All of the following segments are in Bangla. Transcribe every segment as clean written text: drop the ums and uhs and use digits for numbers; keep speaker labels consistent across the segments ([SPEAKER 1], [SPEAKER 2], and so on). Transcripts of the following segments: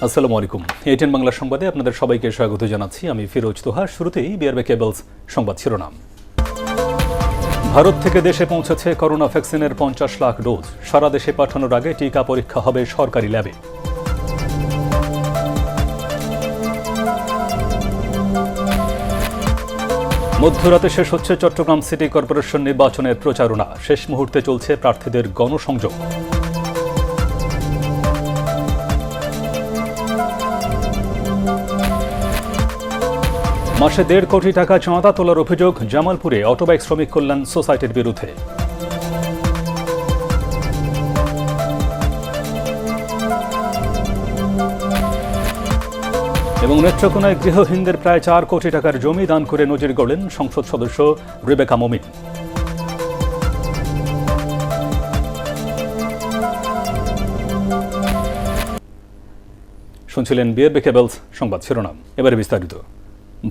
[SPEAKER 1] আসসালামু আলাইকুম। এটিএন বাংলা সংবাদে আপনাদের সবাইকে স্বাগত জানাচ্ছি। আমি ফিরোজ তোহা। শুরুতেই বিআরবি কেবলস সংবাদ শিরোনাম। ভারত থেকে দেশে পৌঁছেছে করোনা ভ্যাকসিনের 50 লাখ ডোজ। সারা দেশে পাঠানোর আগে টিকা পরীক্ষা হবে সরকারি ল্যাবে। মধ্যরাতে শেষ হচ্ছে চট্টগ্রাম সিটি কর্পোরেশন নির্বাচনের প্রচারণা। শেষ মুহূর্তে চলছে প্রার্থীদের গণসংযোগ। মাসে 1.5 কোটি টাকা চাঁদা তোলার অভিযোগ জামালপুরে অটোবাইক শ্রমিক কল্যাণ সোসাইটির বিরুদ্ধে। এবং নেত্রকোনায় গৃহহীনদের প্রায় 4 কোটি টাকার জমি দান করে নজির গড়লেন সংসদ সদস্য রেবেকা মমিন। শুনছিলেন বিআরবি কেবলস সংবাদ শিরোনাম। এবারে বিস্তারিত।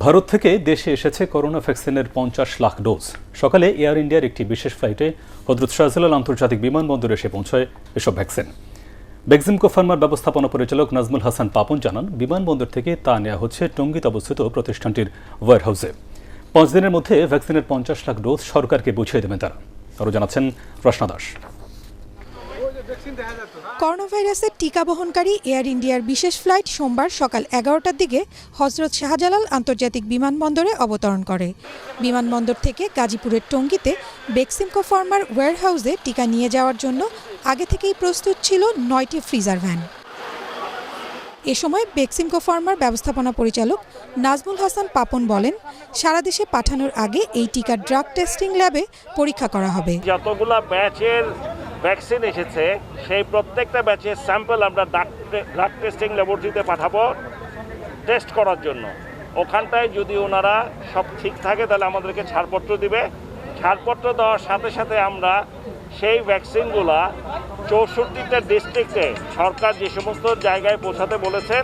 [SPEAKER 1] ভারত থেকে দেশে এসেছে করোনা ভ্যাকসিনের 50 লাখ ডোজ। সকালে এয়ার ইন্ডিয়ার একটি বিশেষ ফ্লাইটে হযরত শাহজালাল আন্তর্জাতিক বিমানবন্দরে এসে পৌঁছয় এসব ভ্যাকসিন। বেক্সিমকো ফার্মার ব্যবস্থাপনা পরিচালক নাজমুল হাসান পাপন জানান, বিমানবন্দর থেকে তা নেওয়া হচ্ছে টঙ্গীতে অবস্থিত প্রতিষ্ঠানটির ওয়্যারহাউসে। 5 দিনের মধ্যে ভ্যাকসিনের 50 লাখ ডোজ সরকারকে বুঝিয়ে দেবেন তারা। আরও জানাচ্ছেন রচনা দাস।
[SPEAKER 2] করোনা ভাইরাসের টিকা বহনকারী এয়ার ইন্ডিয়ার বিশেষ ফ্লাইট সোমবার সকাল 11টার দিকে হযরত শাহজালাল আন্তর্জাতিক বিমানবন্দরে অবতরণ করে। বিমানবন্দর থেকে গাজীপুরের টঙ্গীতে বেক্সিমকো ফার্মার ওয়্যারহাউসে টিকা নিয়ে যাওয়ার জন্য আগে থেকেই প্রস্তুত ছিল 9টি ফ্রিজার ভ্যান। এ সময় বেক্সিমকো ফার্মার ব্যবস্থাপনা পরিচালক নাজমুল হাসান পাপন বলেন, সারা দেশে পাঠানোর আগে এই টিকার ড্রাগ টেস্টিং ল্যাবে পরীক্ষা করা হবে।
[SPEAKER 3] যতগুলো ব্যাচের ভ্যাকসিন এসেছে সেই প্রত্যেকটা ব্যাচের স্যাম্পল আমরা ড্রাগ টেস্টিং ল্যাবরেটরিতে পাঠাবো টেস্ট করার জন্য। ওখানটায় যদি ওনারা সব ঠিক থাকে তাহলে আমাদেরকে ছাড়পত্র দিবে। ছাড়পত্র দেওয়ার সাথে সাথে আমরা সেই ভ্যাকসিনগুলা 64টা ডিস্ট্রিক্টে সরকার যে সমস্ত জায়গায় পৌঁছাতে বলেছেন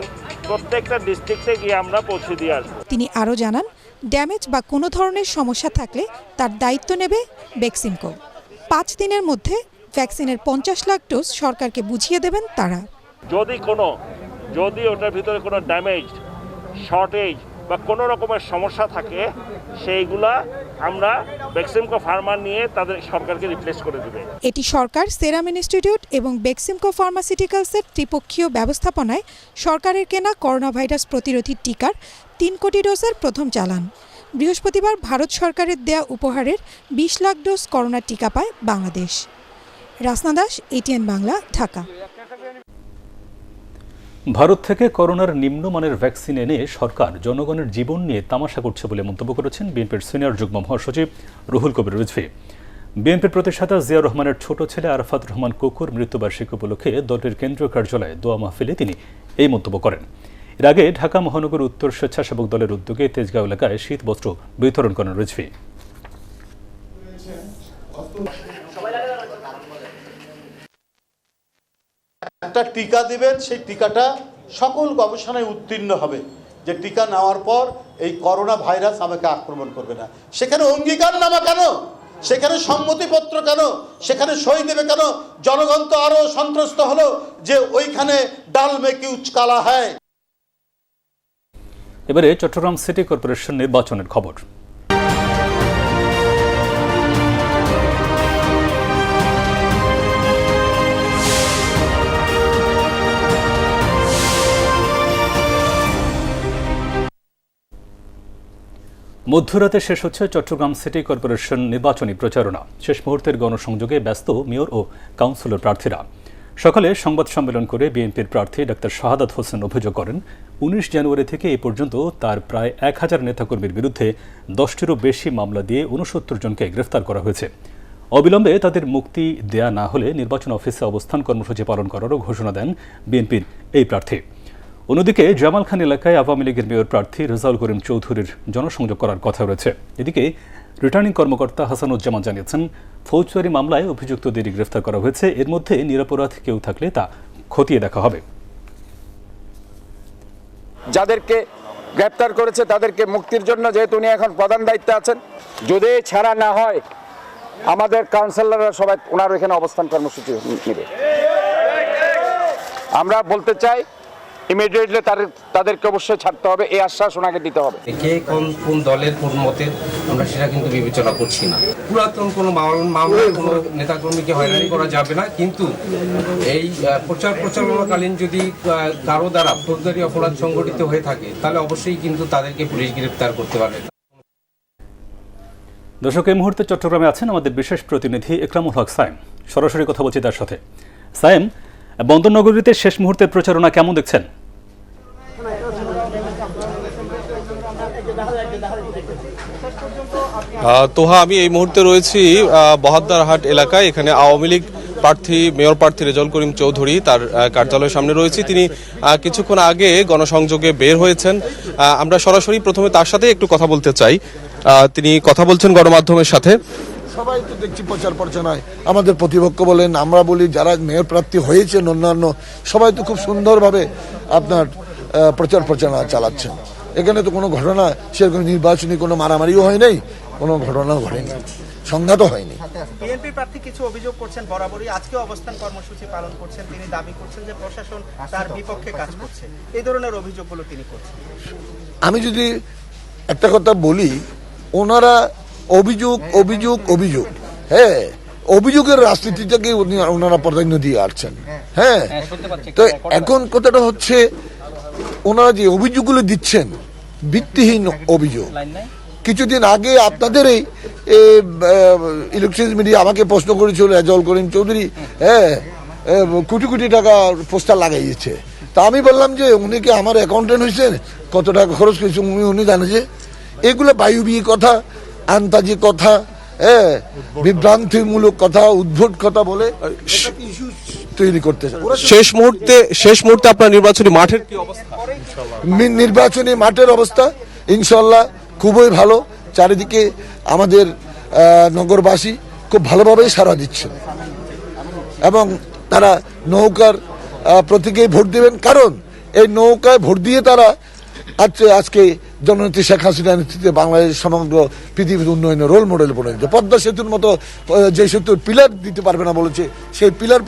[SPEAKER 3] প্রত্যেকটা ডিস্ট্রিক্টে গিয়ে আমরা পৌঁছে দিয়ে আসবো।
[SPEAKER 2] তিনি আরও জানান, ড্যামেজ বা কোনো ধরনের সমস্যা থাকলে তার দায়িত্ব নেবে বেক্সিমকো। 5 দিনের মধ্যে ভ্যাকসিনের 50 লাখ ডোজ সরকারকে বুঝিয়ে দেবেন তারা।
[SPEAKER 3] যদি ওটার ভিতরে কোনো ড্যামেজ, শর্টেজ বা কোনো রকমের সমস্যা থাকে সেইগুলা আমরা বেক্সিমকো ফার্মার নিয়ে তাদের সরকারকে রিপ্লেস করে দেবে।
[SPEAKER 2] এটি সরকার, সেরাম ইনস্টিটিউট এবং বেক্সিমকো ফার্মাসিউটিক্যালসের ত্রিপক্ষীয় ব্যবস্থাপনায় সরকারের কেনা করোনা ভাইরাস প্রতিরোধী টিকার 3 কোটি ডোজের প্রথম চালান। বৃহস্পতিবার ভারত সরকারের দেয়া উপহারের 20 লাখ ডোজ করোনা টিকা পায় বাংলাদেশ। রচনা দাস, এটিএন বাংলা, ঢাকা।
[SPEAKER 1] ভারত থেকে করোনার নিম্নমানের ভ্যাকসিন এনে সরকার জনগণের জীবন নিয়ে তামাশা করছে বলে মন্তব্য করেছেন বিএনপির সিনিয়র যুগ্ম মহাসচিব রুহুল কবির রিজভী। বিএনপির প্রতিষ্ঠাতা জিয়া রহমানের ছোট ছেলে আরাফাত রহমান কুকুর মৃত্যুবার্ষিকী উপলক্ষে দলটির কেন্দ্রীয় কার্যালয়ে দোয়া মাহফিলে তিনি এই মন্তব্য করেন। এর আগে ঢাকা মহানগর উত্তর স্বেচ্ছাসেবক দলের উদ্যোগে তেজগাঁও এলাকায় শীতবস্ত্র বিতরণ করেন রিজভী।
[SPEAKER 4] একটা টিকা দিবেন, সেই টিকাটা সকল গবেষণায় উত্তীর্ণ হবে যে টিকা নেওয়ার পর এই করোনা ভাইরাস আমাকে আক্রমণ করবে না। সেখানে অঙ্গীকারনামা কেন, সেখানে সম্মতিপত্র কেন, সেখানে সই দেবে কেন? জনগণ তো আরো সন্ত্রস্ত হলো যে ওইখানে ডাল মে কিউচ কালা হয়।
[SPEAKER 1] এবারে চট্টগ্রাম সিটি কর্পোরেশন নির্বাচনের খবর। মধ্যরাতে শেষ হচ্ছে চট্টগ্রাম সিটি কর্পোরেশন নির্বাচনী প্রচারণা। শেষ মুহূর্তের গণসংযোগে ব্যস্ত মেয়র ও কাউন্সিলর প্রার্থীরা। সকালে সংবাদ সম্মেলন করে বিএনপির প্রার্থী ডাক্তার শাহাদাত হোসেন অভিযোগ করেন, 19 জানুয়ারি থেকে এই পর্যন্ত তার প্রায় 1000 নেতাকর্মীর বিরুদ্ধে 10টিরও বেশি মামলা দিয়ে 69 জনকে গ্রেফতার করা হয়েছে। অবিলম্বে তাদের মুক্তি দেয়া না হলে নির্বাচন অফিসে অবস্থান কর্মসূচি পালন করারও ঘোষণা দেন বিএনপির এই প্রার্থী। অন্যদিকে জামালখান এলাকায় আওয়ামী লীগের মেয়র প্রার্থী রেজাউল করিম চৌধুরীর জনসংযোগ করার কথা রয়েছে। এদিকে রিটার্নিং কর্মকর্তা হাসানুজ্জামান জানিয়েছেন, ফৌজদারি মামলায় অভিযুক্তদের গ্রেফতার করা হয়েছে। এর মধ্যে নিরপরাধ কেউ থাকলে তা খতিয়ে দেখা হবে।
[SPEAKER 5] যাদেরকে গ্রেফতার করেছে তাদেরকে মুক্তির জন্য, যেহেতু উনি এখন প্রধান দায়িত্বে আছেন, যদি ছাড়া না হয় আমাদের কাউন্সিলররা সবাই ওনার এখানে অবস্থান কর্মসূচি নেবে। আমরা বলতে চাই ইমিডিয়েটলি তাদেরকে অবশ্যই ছাড়তে হবে, এই আশ্বাস ওনাকে দিতে হবে।
[SPEAKER 6] কে কোন দলের কোন মতের আমরা সেটা কিন্তু বিবেচনা করছি না। পুরাতন কোনো মামলায় কোনো নেতাকর্মীকে হয়রানি করা যাবে না, কিন্তু এই প্রচারণাকালীন যদি কারো দ্বারা ফৌজদারি অপরাধ সংঘটিত হয়ে থাকে তাহলে অবশ্যই কিন্তু তাদেরকে পুলিশ গ্রেফতার করতে পারবে।
[SPEAKER 1] দর্শক, এই মুহূর্তে চট্টগ্রামে আছেন আমাদের বিশেষ প্রতিনিধি একরামুল হক সাইম। সরাসরি কথা বলছি তার সাথে। সাইম, বন্দরনগরীতে শেষ মুহূর্তের প্রচারণা কেমন দেখছেন?
[SPEAKER 7] তোহা, আমি এই মুহূর্তে রয়েছি বহাদ্দারহাট এলাকায়। এখানে আওয়ামী লীগ প্রার্থী, মেয়র প্রার্থী রেজাউল করিম চৌধুরী তার কার্যালয়ের সামনে রয়েছি। তিনি কিছুক্ষণ আগে গণসংযোগে বের হয়েছেন। আমরা সরাসরি প্রথমে তার সাথে একটু কথা বলতে চাই। তিনি কথা বলছেন গণমাধ্যমের সাথে।
[SPEAKER 8] সবাই তো দেখছি প্রচার প্রচারণায়, আমাদের প্রতিপক্ষ বলেন, আমরা বলি, যারা মেয়র প্রার্থী হয়েছেন অন্যান্য সবাই তো খুব সুন্দরভাবে আপনার প্রচার প্রচারণা চালাচ্ছেন। এখানে তো কোনো ঘটনা সেরকম নির্বাচনী কোনো মারামারিও হয় নাই, কোনো ঘটনাও ঘটেনি, সংঘাতও হয়নি।
[SPEAKER 9] বিএনপি প্রার্থী কিছু অভিযোগ করছেন, বরাবরই আজকে অবস্থান কর্মসূচি পালন করছেন। তিনি দাবি করছেন যে প্রশাসন তার বিপক্ষে কাজ করছে। এই ধরনের অভিযোগগুলো তিনি করছেন।
[SPEAKER 8] আমি যদি একটা কথা বলি, ওনারা অভিযোগ অভিযোগ অভিযোগ, হ্যাঁ, অভিযোগের রাজনীতিটাকে ওনারা প্রাধান্য দিয়ে আসছেন। হ্যাঁ, তো এখন কথাটা হচ্ছে ওনারা যে অভিযোগগুলো দিচ্ছেন ভিত্তিহীন অভিযোগ। কিছুদিন আগে আপনাদের এই ইলেকট্রনিক্স মিডিয়া আমাকে প্রশ্ন করেছিল রেজাউল করিম চৌধুরী কোটি কোটি টাকা পোস্টার লাগাইছে। তা আমি বললাম যে উনি কি আমার অ্যাকাউন্টেন্ট হয়েছেন, কত টাকা খরচ করেছে উনি জানে। যে এগুলো বায়ুবীয় কথা, আন্তাজি কথা, বিভ্রান্তিমূলক কথা, উদ্ভট কথা বলে তৈরি করতে চায়।
[SPEAKER 7] শেষ মুহূর্তে আপনার নির্বাচনী মাঠের কি অবস্থা?
[SPEAKER 8] নির্বাচনী মাঠের অবস্থা ইনশাল্লাহ খুবই ভালো। চারিদিকে আমাদের নগরবাসী খুব ভালোভাবেই সাড়া দিচ্ছেন এবং তারা নৌকার প্রতীকেই ভোট দেবেন, কারণ এই নৌকায় ভোট দিয়ে তারা আজকে জননেত্রী শেখ হাসিনার নেতৃত্বে বাংলাদেশ সমগ্র পৃথিবীর উন্নয়নের রোল মডেল বলেছে। পদ্মা সেতুর মতো যে সেতুর পিলার দিতে পারবে না বলেছে, সেই পিলার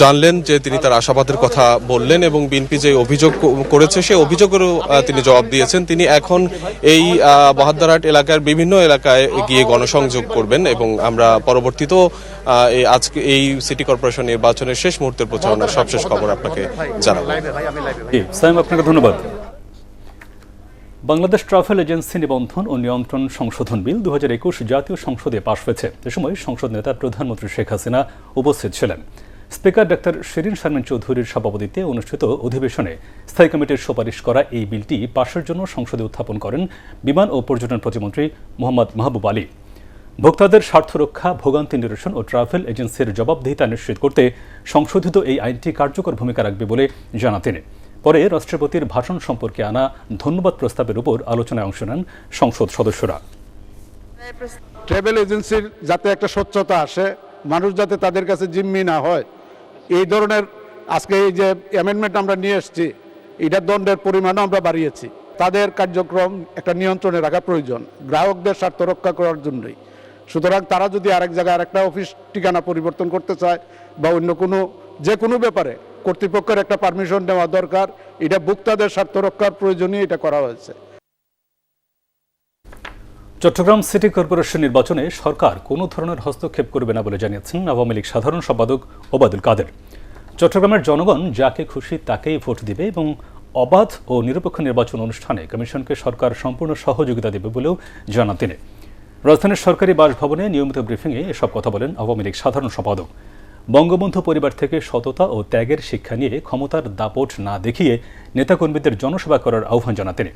[SPEAKER 7] জানলেন যে তিনি তার আশাবাদের কথা বললেন এবং বিএনপি যে অভিযোগ করেছে সেই অভিযোগেরও তিনি জবাব দিয়েছেন। তিনি এখন এই বহাদ্দারহাট এলাকার বিভিন্ন এলাকায় গিয়ে গণসংযোগ করবেন এবং আমরা পরবর্তীতেও আজকে এই সিটি কর্পোরেশন নির্বাচনের শেষ মুহূর্তের প্রচারণার সবশেষ খবর আপনাকে জানাবো।
[SPEAKER 1] সাইম, আপনাকে ধন্যবাদ। বাংলাদেশ ট্রাভেল এজেন্সি নিবন্ধন ও নিয়ন্ত্রণ সংশোধন বিল 2021 জাতীয় সংসদে পাশ হয়েছে। এ সময় সংসদ নেতা প্রধানমন্ত্রী শেখ হাসিনা উপস্থিত ছিলেন। স্পিকার ডাক্তার শিরিন শারমিন চৌধুরীর সভাপতিত্বে অনুষ্ঠিত অধিবেশনে স্থায়ী কমিটির সুপারিশ করা এই বিলটি পাশের জন্য সংসদে উত্থাপন করেন বিমান ও পর্যটন প্রতিমন্ত্রী মোহাম্মদ মাহবুব আলী। ভোক্তাদের স্বার্থ রক্ষা, ভোগান্তি নিরসন ও ট্রাভেল এজেন্সির জবাবদিহিতা নিশ্চিত করতে সংশোধিত এই আইনটি কার্যকর ভূমিকা রাখবে বলে জানান তিনি। পরে রাষ্ট্রপতির ভাষণ সম্পর্কে আনা ধন্যবাদ প্রস্তাবের উপর আলোচনায় অংশ নেন সংসদ সদস্যরা।
[SPEAKER 10] ট্রাভেল এজেন্সির যাতে একটা স্বচ্ছতা আসে, মানুষ যাতে তাদের কাছে জিম্মি না হয়, এই ধরনের আজকে এই যে অ্যামেন্ডমেন্ট আমরা নিয়ে এসেছি, এটার দণ্ডের পরিমাণও আমরা বাড়িয়েছি। তাদের কার্যক্রম একটা নিয়ন্ত্রণে রাখা প্রয়োজন গ্রাহকদের স্বার্থ রক্ষা করার জন্যই। সুতরাং তারা যদি আরেক জায়গায় আরেকটা অফিস ঠিকানা পরিবর্তন করতে চায় বা অন্য কোনো যে কোনো ব্যাপারে কর্তৃপক্ষের একটা পারমিশন নেওয়া দরকার। এটা ভোক্তাদের স্বার্থ রক্ষার প্রয়োজনীয় এটা করা হয়েছে।
[SPEAKER 1] চট্টগ্রাম সিটি কর্পোরেশন নির্বাচনে সরকার কোনো ধরনের হস্তক্ষেপ করবে না বলে জানিয়েছেন আওয়ামী লীগ সাধারণ সম্পাদক ওবায়দুল কাদের। চট্টগ্রামের জনগণ যাকে খুশি তাকেই ভোট দিবে এবং অবাধ ও নিরপেক্ষ নির্বাচন অনুষ্ঠানে কমিশনকে সরকার সম্পূর্ণ সহযোগিতা দেবে বলেও জানান তিনি। রাজধানীর সরকারি বাসভবনে নিয়মিত ব্রিফিংয়ে এসব কথা বলেন আওয়ামী লীগ সাধারণ সম্পাদক। বঙ্গবন্ধু পরিবার থেকে সততা ও ত্যাগের শিক্ষা নিয়ে ক্ষমতার দাপট না দেখিয়ে নেতাকর্মীদের জনসেবা করার আহ্বান জানান তিনি।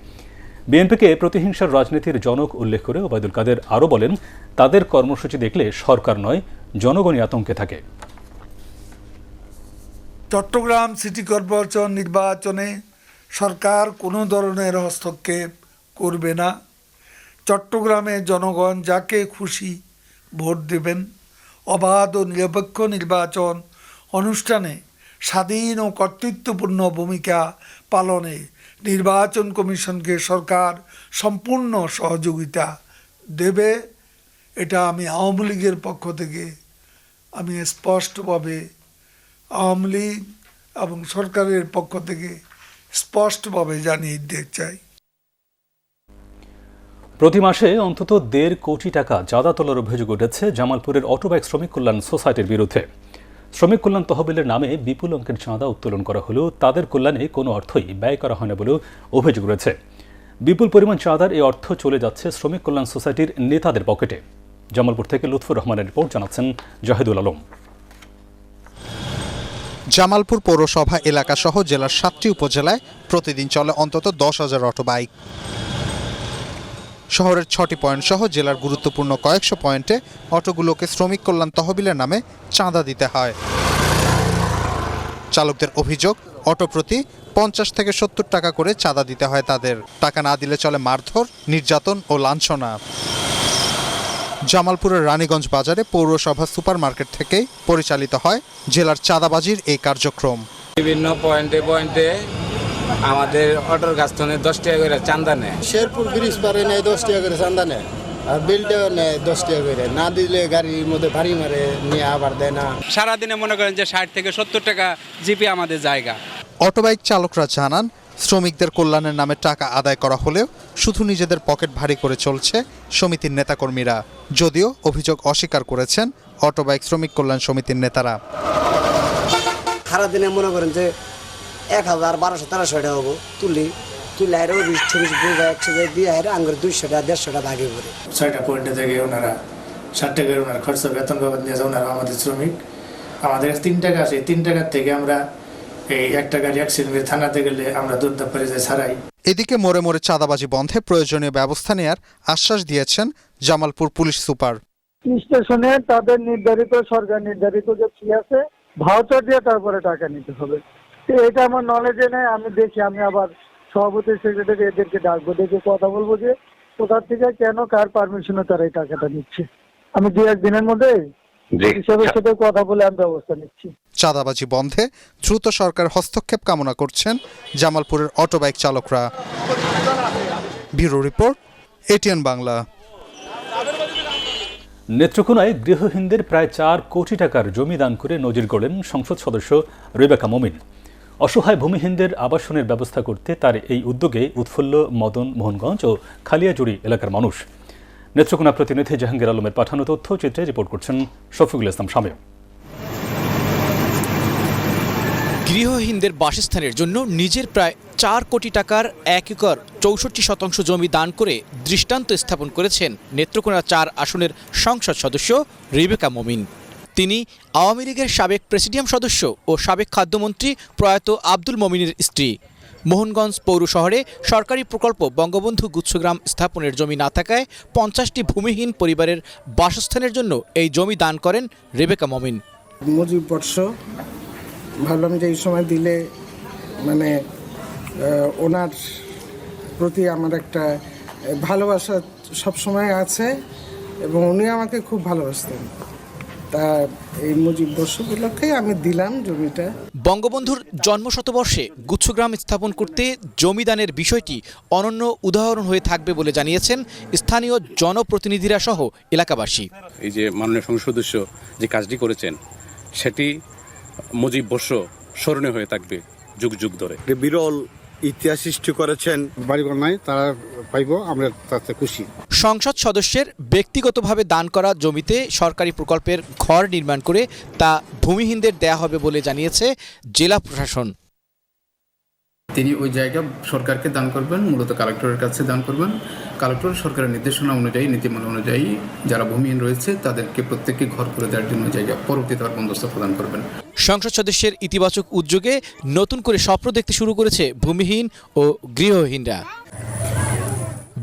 [SPEAKER 1] বিএনপিকে প্রতিহিংসার রাজনীতির জনক উল্লেখ করে ওবায়দুল কাদের আরও বলেন, তাদের কর্মসূচি দেখলে সরকার নয় জনগণই আতঙ্কে থাকে।
[SPEAKER 11] চট্টগ্রাম সিটি কর্পোরেশন নির্বাচনে সরকার কোনো ধরনের হস্তক্ষেপ করবে না। চট্টগ্রামে জনগণ যাকে খুশি ভোট দেবেন। অবাধ ও নিরপেক্ষ নির্বাচন অনুষ্ঠানে স্বাধীন ও কর্তৃত্বপূর্ণ ভূমিকা পালনে নির্বাচন কমিশনকে সরকার সম্পূর্ণ সহযোগিতা দেবে। এটা আমি আওয়ামী লীগের পক্ষ থেকে আমি স্পষ্টভাবে আওয়ামী লীগ এবং সরকারের পক্ষ থেকে স্পষ্টভাবে জানিয়ে দিতে চাই।
[SPEAKER 1] প্রতি মাসে অন্তত 1.5 কোটি টাকা চাঁদা তোলার অভিযোগ উঠেছে জামালপুরের অটোবাইক শ্রমিক কল্যাণ সোসাইটির বিরুদ্ধে। শ্রমিক কল্যাণ তহবিলের নামে বিপুল অঙ্কের চাঁদা উত্তোলন করা হলেও তাদের কল্যাণে কোনো অর্থই ব্যয় করা হয় না বলেও অভিযোগ রয়েছে। বিপুল পরিমাণ চাঁদার এই অর্থ চলে যাচ্ছে শ্রমিক কল্যাণ সোসাইটির নেতাদের পকেটে। জামালপুর থেকে লুৎফুর রহমানের রিপোর্ট, জানাচ্ছেন জাহিদুল আলম।
[SPEAKER 12] জামালপুর পৌরসভা এলাকাসহ জেলার 7টি উপজেলায় প্রতিদিন চলে অন্তত 10,000 অটোবাইক। শহরের 6টি পয়েন্ট সহ জেলার গুরুত্বপূর্ণ কয়েকশো পয়েন্টে অটোগুলোকে শ্রমিক কল্যাণ তহবিলের নামে চাঁদা দিতে হয়। চালকদের অভিযোগ, অটো প্রতি 50 থেকে 70 টাকা করে চাঁদা দিতে হয় তাদের। টাকা না দিলে চলে মারধর, নির্যাতন ও লাঞ্ছনা। জামালপুরের রানীগঞ্জ বাজারে পৌরসভা সুপার মার্কেট থেকেই পরিচালিত হয় জেলার চাঁদাবাজির এই কার্যক্রম।
[SPEAKER 13] বিভিন্ন পয়েন্টে আমাদের অটোর কাছ থেকে 10 টাকা করে চাঁদা নেয়।
[SPEAKER 14] শেরপুর ব্রিজ পারে নেয় 10 টাকা করে চাঁদা নেয়, আর বিলটাও নেয় 10 টাকা করে। না দিলে গাড়ির মধ্যে ভারী মারে, নিয়ে আবার দেয় না।
[SPEAKER 13] সারাদিনে মনে করেন যে 60 থেকে 70 টাকা জিপি আমাদের জায়গা।
[SPEAKER 12] অটোবাইক চালকরা জানান, শ্রমিকদের কল্যাণের নামে টাকা আদায় করা হলেও শুধু নিজেদের পকেট ভারী করে চলছে সমিতির নেতাকর্মীরা। যদিও অভিযোগ অস্বীকার করেছেন অটোবাইক শ্রমিক কল্যাণ সমিতির নেতারা।
[SPEAKER 14] সারাদিনে মনে করেন যে 1000-1200-1300 টাকা হবো তুলে আরও 20-30 দিয়ে আঙ্গুর 200 টাকা 150 টাকা ভাগে পড়ে।
[SPEAKER 15] 6টা পয়েন্টে থেকে ওনারা 60 টাকা ওনার খরচা বেতন বাবদ নিয়ে যায়। ওনারা আমাদের শ্রমিক, আমাদের 3 টাকা আসে, 3 টাকার থেকে আমরা এই 1 টাকা অ্যাক্সিডেন্টে থানাতে গেলে আমরা দুধ পরে যাই ছাড়াই।
[SPEAKER 12] এদিকে মোড়ে মোড়ে চাঁদাবাজি বন্ধে প্রয়োজনীয় ব্যবস্থা নেয়ার আশ্বাস দিয়েছেন জামালপুর পুলিশ সুপার।
[SPEAKER 16] স্টেশনে তাদের নির্ধারিত, সরকার নির্ধারিত যে ফি আছে, ভাউচার দিয়ে তারপরে টাকা নিতে হবে। এটা আমার নলেজে নেই, আমি দেখি, আমি আবার সভাপতি সেক্রেটারি এদেরকে ডাকবো, দেখে কথা বলবো যে কোথা থেকে কেন কার পারমিশনে তারা এই টাকাটা নিচ্ছে। আমি 2-1 দিনের মধ্যে হিসাবের সাথে কথা বলে আমি ব্যবস্থা নিচ্ছি।
[SPEAKER 12] চাঁদাবাজি বন্ধে দ্রুত সরকার হস্তক্ষেপ কামনা করছেন জামালপুরের অটোবাইক চালকরা। Bureau report, ATN Bangla.
[SPEAKER 1] নেত্রকোনায় গৃহহীনদের প্রায় 4 কোটি টাকার জমি দান করে নজির গড়লেন সংসদ সদস্য রেবেকা মমিন। অসহায় ভূমিহীনদের আবাসনের ব্যবস্থা করতে তার এই উদ্যোগে উৎফুল্ল মদন মোহনগঞ্জ ও খালিয়াজুড়ি এলাকার মানুষ। নেত্রকোনা প্রতিনিধি জাহাঙ্গীর আলমের পাঠানো তথ্যচিত্রে রিপোর্ট করছেন শফিকুল ইসলাম শামীম।
[SPEAKER 17] গৃহহীনদের বাসস্থানের জন্য নিজের প্রায় 4 কোটি টাকার 1 একর 64% জমি দান করে দৃষ্টান্ত স্থাপন করেছেন নেত্রকোনা 4 আসনের সংসদ সদস্য রেবেকা মমিন। তিনি আওয়ামী লীগের সাবেক প্রেসিডিয়াম সদস্য ও সাবেক খাদ্যমন্ত্রী প্রয়াত আব্দুল মমিনের স্ত্রী। মোহনগঞ্জ পৌর শহরে সরকারি প্রকল্প বঙ্গবন্ধু গুচ্ছগ্রাম স্থাপনের জমি না থাকায় 50টি ভূমিহীন পরিবারের বাসস্থানের জন্য এই জমি দান করেন রেবেকা মমিন।
[SPEAKER 14] মুজিব বর্ষ ভাবলাম যে এই সময় দিলে মানে ওনার প্রতি আমার একটা ভালোবাসা সবসময় আছে এবং উনি আমাকে খুব ভালোবাসতেন। তা এই মুজিব বর্ষ উপলক্ষে আমি দিলাম জমিটা।
[SPEAKER 17] বঙ্গবন্ধুর জন্মশতবর্ষে গুচ্ছগ্রাম স্থাপন করতে জমিদানের বিষয়টি অনন্য উদাহরণ হয়ে থাকবে বলে জানিয়েছেন স্থানীয় জনপ্রতিনিধিরা সহ এলাকাবাসী।
[SPEAKER 18] এই যে মাননীয় সংসদ সদস্য যে কাজটি করেছেন সেটি মুজিব বর্ষ স্মরণীয় হয়ে থাকবে যুগ যুগ ধরে।
[SPEAKER 19] বিরল ইতিহাস সৃষ্টি করেছেন, বাড়িঘর নাই তারা পাইব, আমরা তাতে খুশি।
[SPEAKER 17] সংসদ সদস্যের ব্যক্তিগতভাবে দান করা জমিতে সরকারি প্রকল্পের ঘর নির্মাণ করে তা ভূমিহীনদের দেয়া হবে বলে জানিয়েছে জেলা প্রশাসন।
[SPEAKER 20] তিনি ওই জায়গা সরকারকে দান করবেন, মূলত কালেক্টরের কাছে দান করবেন। কালেক্টর সরকারের নির্দেশনা অনুযায়ী, নীতিমালা অনুযায়ী যারা ভূমিহীন রয়েছে তাদেরকে প্রত্যেককে ঘর করে দেওয়ার জন্য জায়গা পরবর্তীতে বন্দোবস্ত প্রদান করবেন।
[SPEAKER 17] সংসদ সদস্যের ইতিবাচক উদ্যোগে নতুন করে স্বপ্ন দেখতে শুরু করেছে ভূমিহীন ও গৃহহীনরা।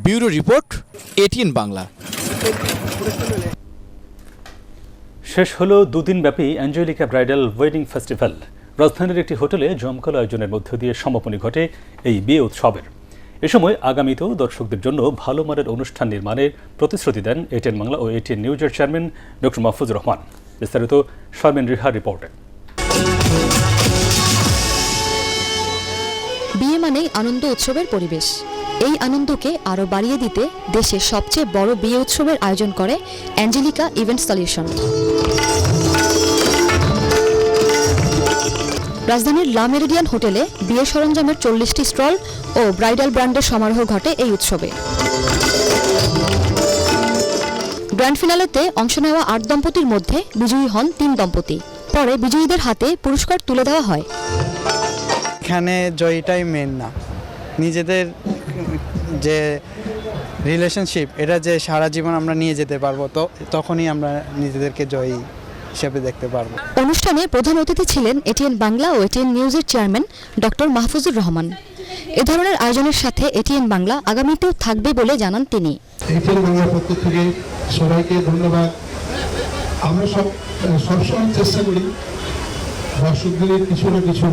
[SPEAKER 17] Bureau report, ATN Bangla.
[SPEAKER 1] শেষ হলো 2 দিনব্যাপী অ্যাঞ্জেলিকা ব্রাইডাল ওয়েডিং ফেস্টিভ্যাল। রাজধানীর একটি হোটেলে জমকালো আয়োজনের মধ্য দিয়ে সমাপনী ঘটে এই বিয়ে উৎসবের। এ সময় আগামীতেও দর্শকদের জন্য ভালো মানের অনুষ্ঠান নির্মাণের প্রতিশ্রুতি দেন এটিএন বাংলা ও এটিএন নিউজের চেয়ারম্যান ডক্টর মাহফুজুর রহমান। বিস্তারিত শারমিন রিহার রিপোর্টে।
[SPEAKER 21] বিয়ে মানেই আনন্দ উৎসবের পরিবেশ। এই আনন্দকে আরও বাড়িয়ে দিতে দেশের সবচেয়ে বড় বিয়ে উৎসবের আয়োজন করে অ্যাঞ্জেলিকা ইভেন্ট সলিউশন। রাজধানীর লা মেরিডিয়ান হোটেলে বিয়ের সরঞ্জামের 40টি স্টল ও ব্রাইডাল ব্র্যান্ডের সমারোহ ঘটে এই উৎসবে। গ্র্যান্ড ফিনালেতে অংশ নেওয়া 8 দম্পতির মধ্যে বিজয়ী হন 3 দম্পতি। পরে বিজয়ীদের হাতে পুরস্কার তুলে দেওয়া হয়।
[SPEAKER 3] এখানে জয়টাই মেন না, নিজেদের যে রিলেশনশিপ এটা যে সারা জীবন আমরা নিয়ে যেতে পারবো, তো তখনই আমরা নিজেদেরকে জয়ী হিসেবে দেখতে পারবো।
[SPEAKER 21] অনুষ্ঠানে প্রধান অতিথি ছিলেন এটিএন বাংলা ও এটিএন নিউজের চেয়ারম্যান ডক্টর মাহফুজুর রহমান। এ ধরনের আয়োজনের সাথে এটিএন বাংলা আগামীতেও থাকবে বলে জানান তিনি।
[SPEAKER 22] এটিএন বাংলার পক্ষ থেকে সবাইকে ধন্যবাদ। আমরা সবসময় চেষ্টা করি দর্শকদের কিছু না কিছু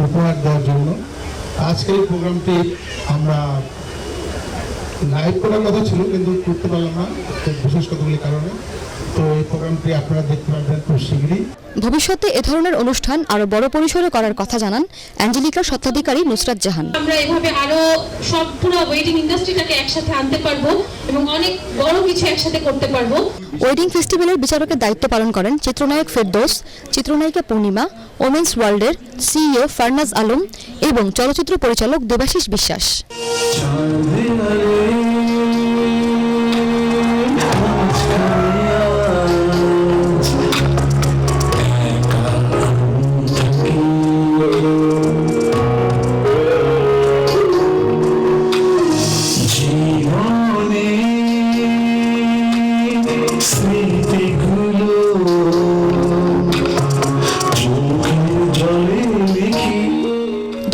[SPEAKER 22] উপহার দেওয়ার জন্য। আজকের এই প্রোগ্রামটি আমরা লাইভ করার কথা ছিল, কিন্তু করতে পারলাম না বিশেষ কতগুলি কারণে। তো এই প্রোগ্রামটি আপনারা দেখতে পারবেন খুব শীঘ্রই।
[SPEAKER 21] ভবিষ্যতে এ ধরনের অনুষ্ঠান আরো বড় পরিসরে করার কথা জানান অ্যাঞ্জেলিকার স্বত্বাধিকারী নুসরাত জাহান।
[SPEAKER 23] আমরা এভাবে আরো সব পুরো ওয়েডিং ইন্ডাস্ট্রিটাকে একসাথে আনতে পারবো এবং অনেক বড় কিছু একসাথে করতে পারবো।
[SPEAKER 21] ওয়েডিং ফেস্টিভ্যালের বিচারকের দায়িত্ব পালন করেন চিত্রনায়ক ফেরদৌস, চিত্রনায়িকা পূর্ণিমা, ওমেন্স ওয়ার্ল্ডের সিইও ফারনাজ আলম এবং চলচ্চিত্র পরিচালক দেবাশিস বিশ্বাস।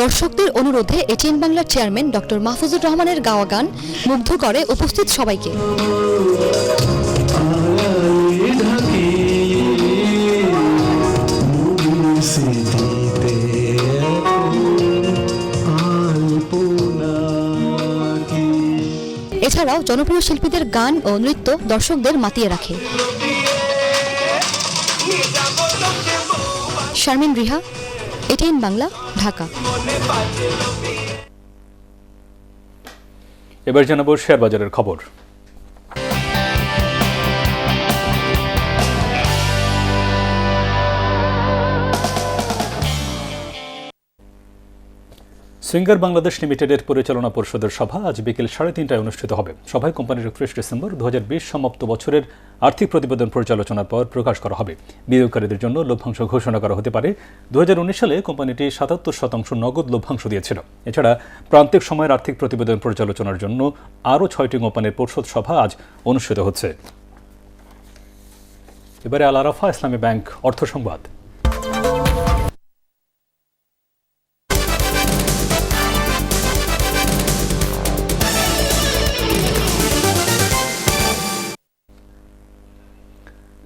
[SPEAKER 21] দর্শকদের অনুরোধে এটিএন বাংলার চেয়ারম্যান ডক্টর মাহফুজুর রহমানের গাওয়া গান মুগ্ধ করে উপস্থিত সবাইকে। এছাড়াও জনপ্রিয় শিল্পীদের গান ও নৃত্য দর্শকদের মাতিয়ে রাখে। শারমিন রিহা, এটিএন বাংলা, ঢাকা।
[SPEAKER 1] এবার জানাবো শেয়ার বাজারের খবর। সিঙ্গার বাংলাদেশ লিমিটেডের পরিচালনা পরিষদের সভা আজ বিকেল 3:30টায় অনুষ্ঠিত হবে। সভায় কোম্পানির 31 ডিসেম্বর 2020 সমাপ্ত বছরের আর্থিক প্রতিবেদন পর্যালোচনার পর প্রকাশ করা হবে। বিনিয়োগকারীদের জন্য লভ্যাংশ ঘোষণা করা হতে পারে। 2019 সালে কোম্পানিটি 77% নগদ লভ্যাংশ দিয়েছিল। এছাড়া প্রান্তিক সময়ের আর্থিক প্রতিবেদন পর্যালোচনার জন্য আরও 6টি কোম্পানির পর্ষদ সভা আজ অনুষ্ঠিত হচ্ছে। এবারে আল আরাফা ইসলামী ব্যাংক অর্থ সংবাদ।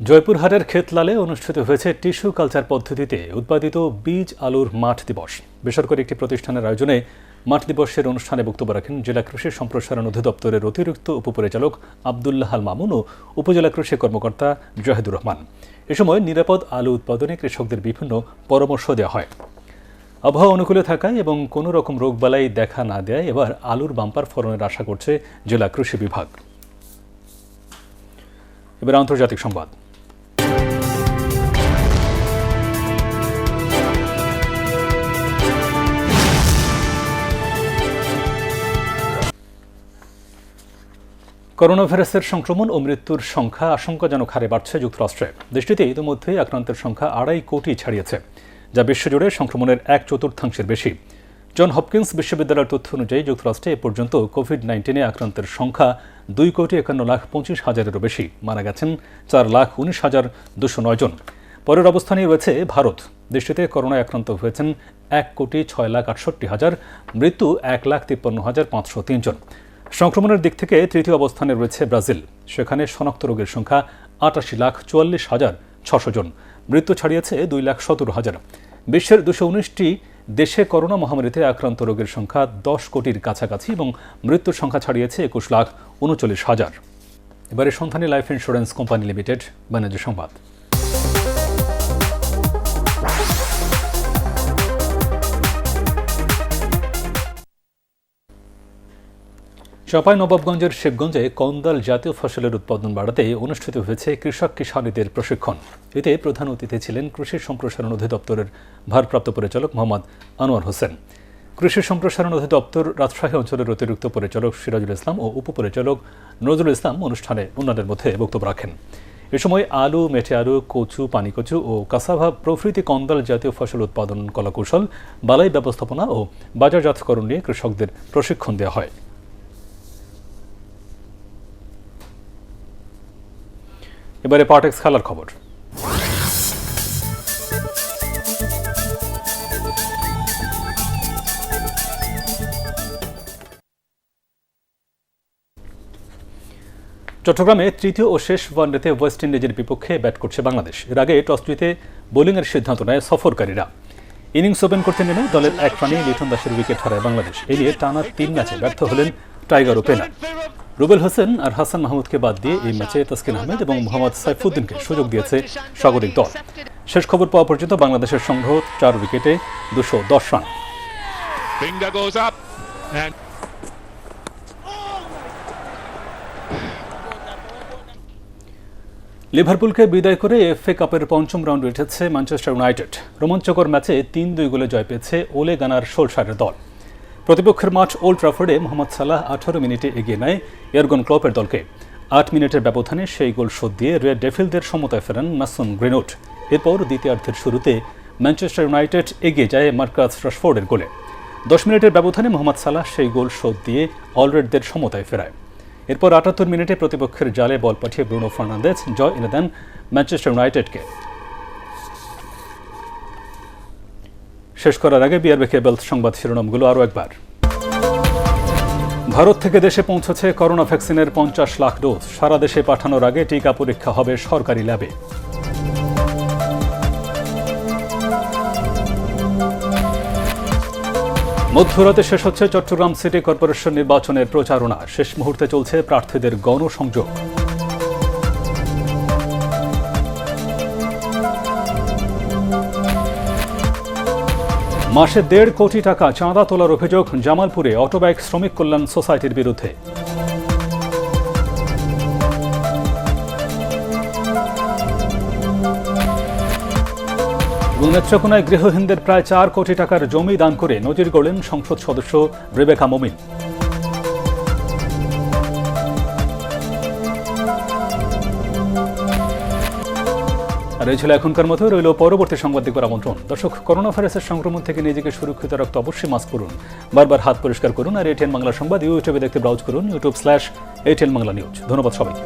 [SPEAKER 1] জয়পুরহাটের ক্ষেতলালে অনুষ্ঠিত হয়েছে টিস্যু কালচার পদ্ধতিতে উৎপাদিত বীজ আলুর মাঠ দিবস। বেসরকারি একটি প্রতিষ্ঠানের আয়োজনে মাঠ দিবসের অনুষ্ঠানে বক্তব্য রাখেন জেলা কৃষি সম্প্রসারণ অধিদপ্তরের অতিরিক্ত উপপরিচালক আব্দুল্লাহ আল মামুন ও উপজেলা কৃষি কর্মকর্তা জাহিদুর রহমান। এ সময় নিরাপদ আলু উৎপাদনে কৃষকদের বিভিন্ন পরামর্শ দেওয়া হয়। আবহাওয়া অনুকূলে থাকায় এবং কোনো রকম রোগবালাই দেখা না দেয় এবার আলুর বাম্পার ফলনের আশা করছে জেলা কৃষি বিভাগ। এবার আন্তর্জাতিক সংবাদ। করোনা ভাইরাসের সংক্রমণ ও মৃত্যুর সংখ্যা আশঙ্কাজনক হারে বাড়ছে যুক্তরাষ্ট্রে। দেশটিতে ইতিমধ্যে আক্রান্তের সংখ্যা 2.5 কোটি ছাড়িয়েছে, যা বিশ্বজুড়ে সংক্রমণের 1/4 বেশি। জন হপকিন্স বিশ্ববিদ্যালয়ের তথ্য অনুযায়ী যুক্তরাষ্ট্রে এ পর্যন্ত কোভিড-19 আক্রান্তের সংখ্যা 2,51,50,000-এরও বেশি। মারা গেছেন 4,19,209 জন। পরের অবস্থানে রয়েছে ভারত। দেশটিতে করোনায় আক্রান্ত হয়েছেন 1,06,68,000, মৃত্যু 1,53,503 জন। সংক্রমণের দিক থেকে তৃতীয় অবস্থানে রয়েছে ব্রাজিল। সেখানে শনাক্ত রোগীর সংখ্যা 88,44,600 জন, মৃত্যু ছাড়িয়েছে 2,17,000। বিশ্বের 219টি দেশে করোনা মহামারীতে আক্রান্ত রোগীর সংখ্যা 10 কোটির কাছাকাছি এবং মৃত্যুর সংখ্যা ছাড়িয়েছে 21,39,000। এবারে সন্ধানী লাইফ ইন্স্যুরেন্স কোম্পানি লিমিটেড বাণিজ্য সংবাদ। চাঁপাইনবাবগঞ্জের শিবগঞ্জে কন্দাল জাতীয় ফসলের উৎপাদন বাড়াতে অনুষ্ঠিত হয়েছে কৃষক কিষানীদের প্রশিক্ষণ। এতে প্রধান অতিথি ছিলেন কৃষি সম্প্রসারণ অধিদপ্তরের ভারপ্রাপ্ত পরিচালক মোহাম্মদ আনোয়ার হোসেন। কৃষি সম্প্রসারণ অধিদপ্তর রাজশাহী অঞ্চলের অতিরিক্ত পরিচালক সিরাজুল ইসলাম ও উপপরিচালক নজরুল ইসলাম অনুষ্ঠানে অন্যান্যের মধ্যে বক্তব্য রাখেন। এ সময় আলু, মেটে আলু, কচু, পানিকচু ও কাসাভা প্রভৃতি কন্দাল জাতীয় ফসল উৎপাদন কলাকৌশল, বালাই ব্যবস্থাপনা ও বাজারজাতকরণ নিয়ে কৃষকদের প্রশিক্ষণ দেওয়া হয়। এবারে পার্টেক্স খেলার খবর। চট্টগ্রামে তৃতীয় ও শেষ ওয়ানডেতে ওয়েস্ট ইন্ডিজের বিপক্ষে ব্যাট করছে বাংলাদেশ। এর আগে টস জিতে বোলিংয়ের সিদ্ধান্ত নেয় সফরকারীরা। ইনিংস ওপেন করতে নেমে দলের এক রানে লিটন দাসের উইকেট হারায় বাংলাদেশ। এ নিয়ে টানা 3 ম্যাচে ব্যর্থ হলেন টাইগার ওপেনার রুবেল হোসেন আর হাসান মাহমুদকে বাদ দিয়ে এই ম্যাচে তাসকিন আহমেদ এবং মোহাম্মদ সাইফুদ্দিনকে সুযোগ দিয়েছে সাগরিক দল। শেষ খবর পাওয়া পর্যন্ত বাংলাদেশের সংগ্রহ 4 উইকেটে 210 রান। লিভারপুলকে বিদায় করে এফএ কাপের পঞ্চম রাউন্ডে উঠেছে ম্যানচেস্টার ইউনাইটেড। রোমাঞ্চকর ম্যাচে 3-2 গোলে জয় পেয়েছে ওলে গানার সোলশায়ারের দল। প্রতিপক্ষের মাঠ ওল্ড ট্রাফোর্ডে মোহাম্মদ সালাহ 18 মিনিটে এগিয়ে নেয় ইয়ার্গন ক্লপের দলকে। 8 মিনিটের ব্যবধানে সেই গোল শোধ দিয়ে রেড ডেভিলদের সমতায় ফেরান মাসুম গ্রিনউড। এরপর দ্বিতীয়ার্ধের শুরুতে ম্যানচেস্টার ইউনাইটেড এগিয়ে যায় মার্কাস রাশফোর্ডের গোলে। 10 মিনিটের ব্যবধানে মোহাম্মদ সালাহ সেই গোল শোধ দিয়ে অলরেডদের সমতায় ফেরায়। এরপর 78 মিনিটে প্রতিপক্ষের জালে বল পাঠিয়ে ব্রুনো ফার্নান্দেজ জয় এনে দেন ম্যানচেস্টার ইউনাইটেডকে। শেষ করার আগে বিআরবি কেবল সংবাদ শিরোনামগুলো আরও একবার। ভারত থেকে দেশে পৌঁছেছে করোনা ভ্যাকসিনের 50 লাখ ডোজ। সারা দেশে পাঠানোর আগে টিকা পরীক্ষা হবে সরকারি ল্যাবে। মধ্যরাতে শেষ হচ্ছে চট্টগ্রাম সিটি কর্পোরেশন নির্বাচনের প্রচারণা। শেষ মুহূর্তে চলছে প্রার্থীদের গণসংযোগ। মাসে 1.5 কোটি টাকা চাঁদা তোলার অভিযোগ জামালপুরে অটোবাইক শ্রমিক কল্যাণ সোসাইটির বিরুদ্ধে। এবং নেত্রকোনায় গৃহহীনদের প্রায় 4 কোটি টাকার জমি দান করে নজির গড়লেন সংসদ সদস্য রেবেকা মোমিন। আর এই ছিল এখনকার মতো। রইল পরবর্তী সংবাদ দেখবার আমন্ত্রণ। দর্শক, করোনা ভাইরাসের সংক্রমণ থেকে নিজেকে সুরক্ষিত রাখতে অবশ্যই মাস্ক পরুন, বারবার হাত পরিষ্কার করুন। আর এটিএন বাংলা সংবাদ ইউটিউবে দেখতে ব্রাউজ করুন youtube/ATN বাংলা নিউজ। ধন্যবাদ সবাইকে।